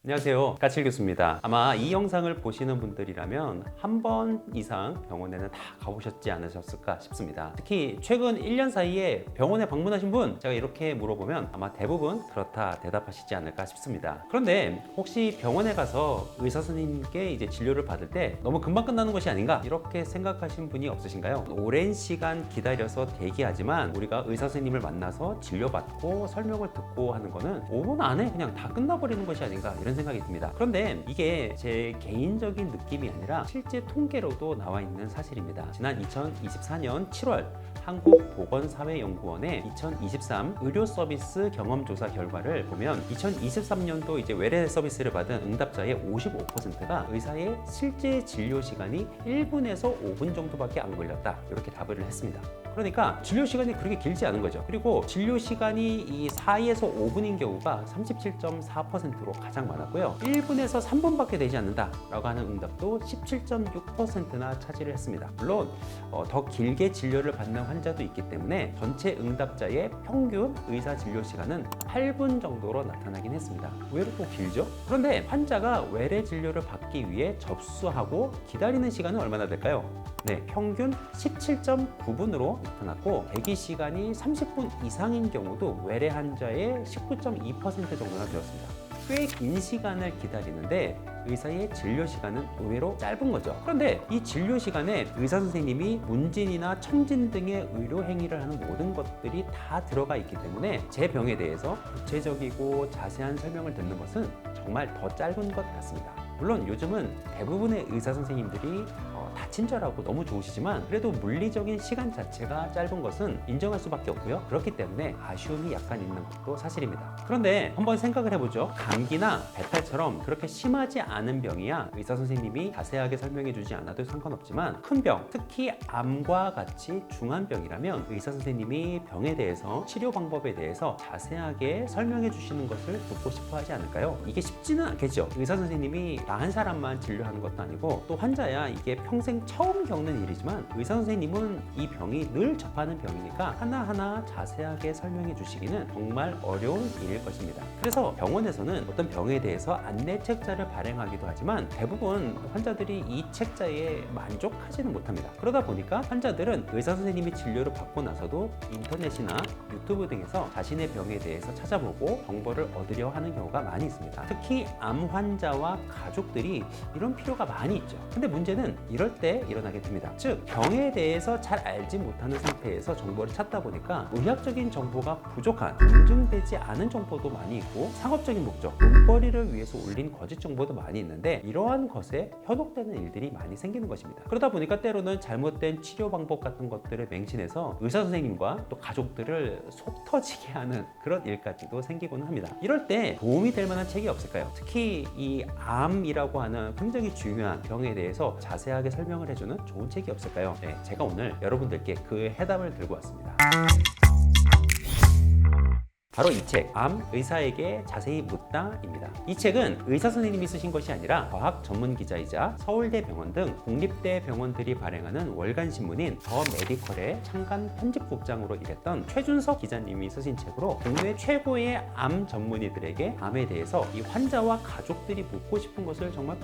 안녕하세요, 까칠 교수입니다. 아마 이 영상을 보시는 분들이라면 한 번 이상 병원에는 다 가보셨지 않으셨을까 싶습니다. 특히 최근 1년 사이에 병원에 방문하신 분 제가 이렇게 물어보면 아마 대부분 그렇다 대답하시지 않을까 싶습니다. 그런데 혹시 병원에 가서 의사 선생님께 이제 진료를 받을 때 너무 금방 끝나는 것이 아닌가 이렇게 생각하신 분이 없으신가요? 오랜 시간 기다려서 대기하지만 우리가 의사 선생님을 만나서 진료받고 설명을 듣고 하는 거는 5분 안에 그냥 다 끝나버리는 것이 아닌가 이런 생각이 듭니다. 그런데 이게 제 개인적인 느낌이 아니라 실제 통계로도 나와 있는 사실입니다. 지난 2024년 7월 한국보건사회연구원의 2023 의료 서비스 경험조사 결과를 보면 2023년도 이제 외래 서비스를 받은 응답자의 55%가 의사의 실제 진료 시간이 1분에서 5분 정도밖에 안 걸렸다 이렇게 답을 했습니다. 그러니까 진료 시간이 그렇게 길지 않은 거죠. 그리고 진료 시간이 이 4에서 5분인 경우가 37.4%로 가장 많았고요. 1분에서 3분밖에 되지 않는다라고 하는 응답도 17.6%나 차지를 했습니다. 물론 더 길게 진료를 받는 환자도 있기 때문에 전체 응답자의 평균 의사 진료 시간은 8분 정도로 나타나긴 했습니다. 왜 이렇게 길죠? 그런데 환자가 외래 진료를 받기 위해 접수하고 기다리는 시간은 얼마나 될까요? 네, 평균 17.9분으로 나타났고 대기 시간이 30분 이상인 경우도 외래 환자의 19.2% 정도나 되었습니다. 꽤 긴 시간을 기다리는데 의사의 진료 시간은 의외로 짧은 거죠. 그런데 이 진료 시간에 의사 선생님이 문진이나 청진 등의 의료 행위를 하는 모든 것들이 다 들어가 있기 때문에 제 병에 대해서 구체적이고 자세한 설명을 듣는 것은 정말 더 짧은 것 같습니다. 물론 요즘은 대부분의 의사 선생님들이 다 친절하고 너무 좋으시지만 그래도 물리적인 시간 자체가 짧은 것은 인정할 수밖에 없고요. 그렇기 때문에 아쉬움이 약간 있는 것도 사실입니다. 그런데 한번 생각을 해보죠. 감기나 배탈처럼 그렇게 심하지 않은 병이야 의사 선생님이 자세하게 설명해 주지 않아도 상관없지만 큰 병, 특히 암과 같이 중한 병이라면 의사 선생님이 병에 대해서 치료 방법에 대해서 자세하게 설명해 주시는 것을 듣고 싶어 하지 않을까요? 이게 쉽지는 않겠죠. 의사 선생님이 나 한 사람만 진료하는 것도 아니고 또 환자야 이게 평생 처음 겪는 일이지만 의사 선생님은 이 병이 늘 접하는 병이니까 하나하나 자세하게 설명해 주시기는 정말 어려운 일일 것입니다. 그래서 병원에서는 어떤 병에 대해서 안내 책자를 발행하기도 하지만 대부분 환자들이 이 책자에 만족하지는 못합니다. 그러다 보니까 환자들은 의사 선생님이 진료를 받고 나서도 인터넷이나 유튜브 등에서 자신의 병에 대해서 찾아보고 정보를 얻으려 하는 경우가 많이 있습니다. 특히 암 환자와 가족들이 이런 필요가 많이 있죠. 근데 문제는 이럴 때 일어나게 됩니다. 즉 병에 대해서 잘 알지 못하는 상태에서 정보를 찾다 보니까 의학적인 정보가 부족한, 검증되지 않은 정보도 많이 있고 상업적인 목적, 돈벌이를 위해서 올린 거짓 정보도 많이 있는데 이러한 것에 현혹되는 일들이 많이 생기는 것입니다. 그러다 보니까 때로는 잘못된 치료 방법 같은 것들을 맹신해서 의사 선생님과 또 가족들을 속 터지게 하는 그런 일까지도 생기곤 합니다. 이럴 때 도움이 될 만한 책이 없을까요? 특히 이 암이라고 하는 굉장히 중요한 병에 대해서 자세하게 설명을 해주는 좋은 책이 없을까요? 네, 제가 오늘 여러분들께 그 해답을 들고 왔습니다. 바로 이 책, 암 의사에게 자세히 묻다입니다. 이 책은 의사 선생님이 쓰신 것이 아니라 과학 전문 기자이자 서울대 병원 등 국립대 병원들이 발행하는 월간 신문인 더 메디컬의 창간 편집국장으로 일했던 최준석 기자님이 쓰신 책으로 국내 최고의 암 전문의들에게 암에 대해서 이 환자와 가족들이 묻고 싶은 것을 정말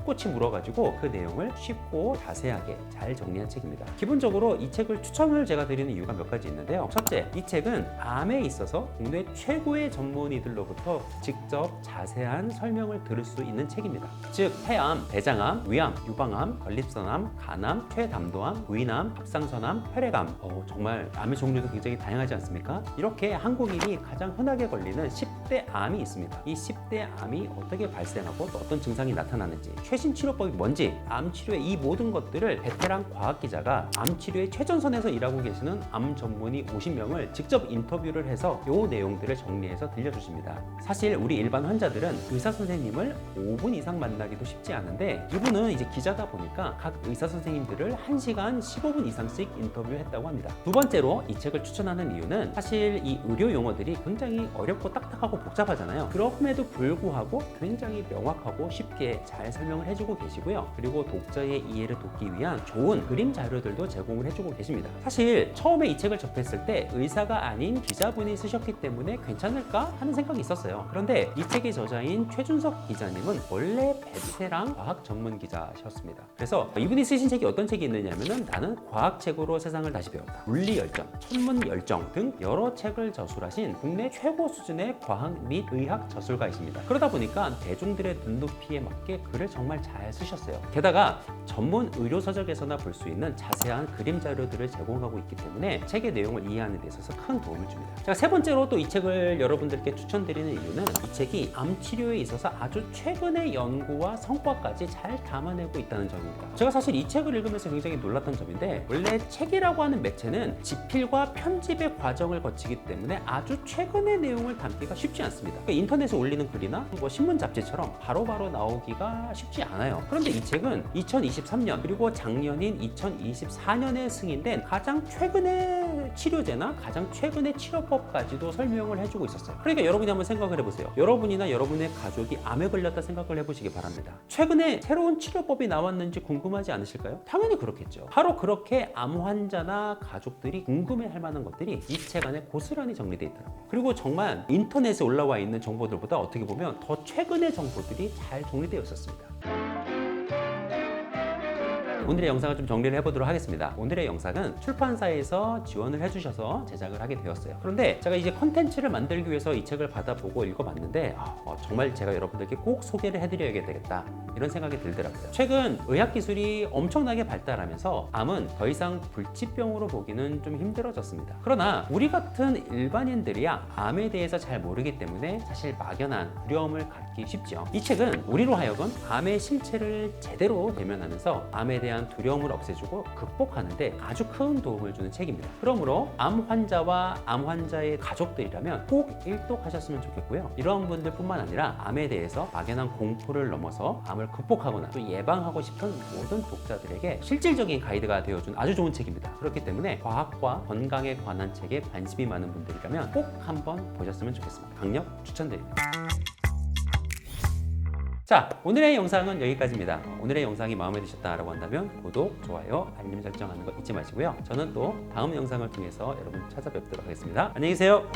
꼬치 물어가지고 그 내용을 쉽고 자세하게 잘 정리한 책입니다. 기본적으로 이 책을 추천을 제가 드리는 이유가 몇 가지 있는데요. 첫째, 이 책은 암에 있어서 국내 최고의 전문의들로부터 직접 자세한 설명을 들을 수 있는 책입니다. 즉 폐암, 대장암, 위암, 유방암, 전립선암, 간암, 최담도암, 부인암, 갑상선암, 혈액암 정말 암의 종류도 굉장히 다양하지 않습니까? 이렇게 한국인이 가장 흔하게 걸리는 10대 암이 있습니다. 이 10대 암이 어떻게 발생하고 또 어떤 증상이 나타나는지 최신 치료법이 뭔지 암 치료의 이 모든 것들을 베테랑 과학 기자가 암 치료의 최전선에서 일하고 계시는 암 전문의 50명을 직접 인터뷰를 해서 이 내용들을 정리해서 들려주십니다. 사실 우리 일반 환자들은 의사 선생님을 5분 이상 만나기도 쉽지 않은데 이분은 이제 기자다 보니까 각 의사 선생님들을 1시간 15분 이상씩 인터뷰했다고 합니다. 두 번째로 이 책을 추천하는 이유는 사실 이 의료 용어들이 굉장히 어렵고 딱딱하고 복잡하잖아요. 그럼에도 불구하고 굉장히 명확하고 쉽게 잘 설명을 설명을 해주고 계시고요. 그리고 독자의 이해를 돕기 위한 좋은 그림 자료들도 제공을 해주고 계십니다. 사실 처음에 이 책을 접했을 때 의사가 아닌 기자분이 쓰셨기 때문에 괜찮을까 하는 생각이 있었어요. 그런데 이 책의 저자인 최준석 기자님은 원래 베테랑 과학 전문 기자셨습니다. 그래서 이분이 쓰신 책이 어떤 책이 있느냐면은 나는 과학책으로 세상을 다시 배웠다, 물리열전, 천문열정 등 여러 책을 저술하신 국내 최고 수준의 과학 및 의학 저술가이십니다. 그러다 보니까 대중들의 눈높이에 맞게 글을 정말 잘 쓰셨어요. 게다가 전문 의료 서적에서나 볼 수 있는 자세한 그림 자료들을 제공하고 있기 때문에 책의 내용을 이해하는 데 있어서 큰 도움을 줍니다. 제가 세 번째로 또 이 책을 여러분들께 추천드리는 이유는 이 책이 암 치료에 있어서 아주 최근의 연구와 성과까지 잘 담아내고 있다는 점입니다. 제가 사실 이 책을 읽으면서 굉장히 놀랐던 점인데, 원래 책이라고 하는 매체는 집필과 편집의 과정을 거치기 때문에 아주 최근의 내용을 담기가 쉽지 않습니다. 그러니까 인터넷에 올리는 글이나 뭐 신문 잡지처럼 바로바로 나오기가 쉽지 않아요. 그런데 이 책은 2023년 그리고 작년인 2024년에 승인된 가장 최근의 치료제나 가장 최근의 치료법까지도 설명을 해주고 있었어요. 그러니까 여러분이 한번 생각을 해보세요. 여러분이나 여러분의 가족이 암에 걸렸다 생각을 해보시기 바랍니다. 최근에 새로운 치료법이 나왔는지 궁금하지 않으실까요? 당연히 그렇겠죠. 바로 그렇게 암 환자나 가족들이 궁금해할 만한 것들이 이 책 안에 고스란히 정리되어 있더라고요. 그리고 정말 인터넷에 올라와 있는 정보들보다 어떻게 보면 더 최근의 정보들이 잘 정리되어 있었습니다. 오늘의 영상을 좀 정리를 해보도록 하겠습니다. 오늘의 영상은 출판사에서 지원을 해주셔서 제작을 하게 되었어요. 그런데 제가 이제 컨텐츠를 만들기 위해서 이 책을 받아보고 읽어봤는데 정말 제가 여러분들께 꼭 소개를 해드려야 되겠다, 이런 생각이 들더라고요. 최근 의학기술이 엄청나게 발달하면서 암은 더 이상 불치병으로 보기는 좀 힘들어졌습니다. 그러나 우리 같은 일반인들이야 암에 대해서 잘 모르기 때문에 사실 막연한 두려움을 갖기 쉽죠. 이 책은 우리로 하여금 암의 실체를 제대로 대면하면서 암에 대한 두려움을 없애주고 극복하는데 아주 큰 도움을 주는 책입니다. 그러므로 암 환자와 암 환자의 가족들이라면 꼭 일독하셨으면 좋겠고요. 이런 분들뿐만 아니라 암에 대해서 막연한 공포를 넘어서 암을 극복하거나 또 예방하고 싶은 모든 독자들에게 실질적인 가이드가 되어준 아주 좋은 책입니다. 그렇기 때문에 과학과 건강에 관한 책에 관심이 많은 분들이라면 꼭 한번 보셨으면 좋겠습니다. 강력 추천드립니다. 자, 오늘의 영상은 여기까지입니다. 오늘의 영상이 마음에 드셨다라고 한다면 구독, 좋아요, 알림 설정하는 거 잊지 마시고요. 저는 또 다음 영상을 통해서 여러분 찾아뵙도록 하겠습니다. 안녕히 계세요.